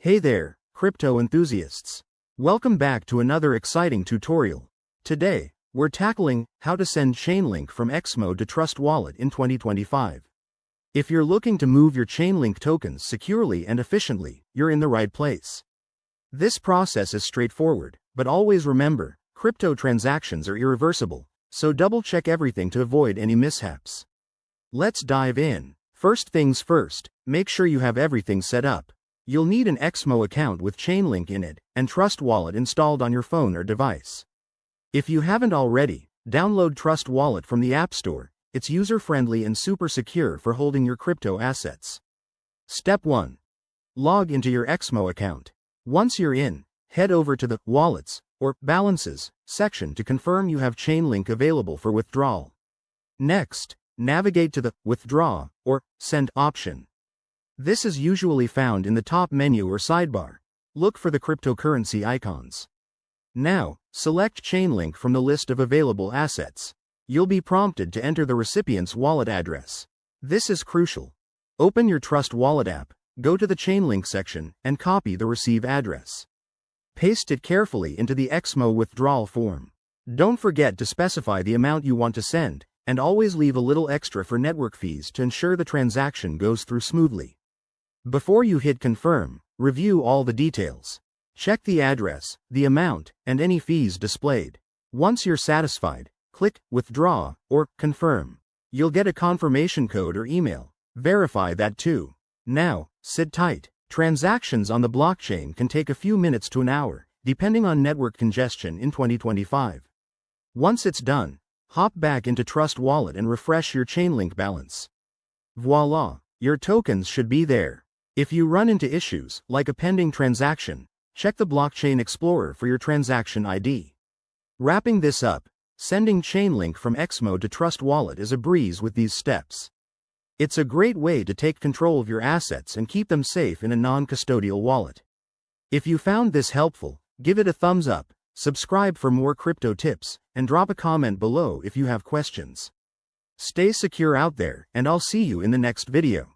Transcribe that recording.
Hey there, crypto enthusiasts. Welcome back to another exciting tutorial. Today, we're tackling how to send Chainlink from Exmo to Trust Wallet in 2025. If you're looking to move your Chainlink tokens securely and efficiently, you're in the right place. This process is straightforward, but always remember, crypto transactions are irreversible, so double-check everything to avoid any mishaps. Let's dive in. First things first, make sure you have everything set up. You'll need an Exmo account with Chainlink in it, and Trust Wallet installed on your phone or device. If you haven't already, download Trust Wallet from the App Store. It's user-friendly and super secure for holding your crypto assets. Step 1. Log into your Exmo account. Once you're in, head over to the Wallets, or Balances, section to confirm you have Chainlink available for withdrawal. Next, navigate to the Withdraw, or Send option. This is usually found in the top menu or sidebar. Look for the cryptocurrency icons. Now, select Chainlink from the list of available assets. You'll be prompted to enter the recipient's wallet address. This is crucial. Open your Trust Wallet app, go to the Chainlink section, and copy the receive address. Paste it carefully into the Exmo withdrawal form. Don't forget to specify the amount you want to send, and always leave a little extra for network fees to ensure the transaction goes through smoothly. Before you hit confirm, review all the details. Check the address, the amount, and any fees displayed. Once you're satisfied, click Withdraw or Confirm. You'll get a confirmation code or email. Verify that too. Now, sit tight. Transactions on the blockchain can take a few minutes to an hour, depending on network congestion in 2025. Once it's done, hop back into Trust Wallet and refresh your Chainlink balance. Voila, your tokens should be there. If you run into issues, like a pending transaction, check the Blockchain Explorer for your transaction ID. Wrapping this up, sending Chainlink from Exmo to Trust Wallet is a breeze with these steps. It's a great way to take control of your assets and keep them safe in a non-custodial wallet. If you found this helpful, give it a thumbs up, subscribe for more crypto tips, and drop a comment below if you have questions. Stay secure out there, and I'll see you in the next video.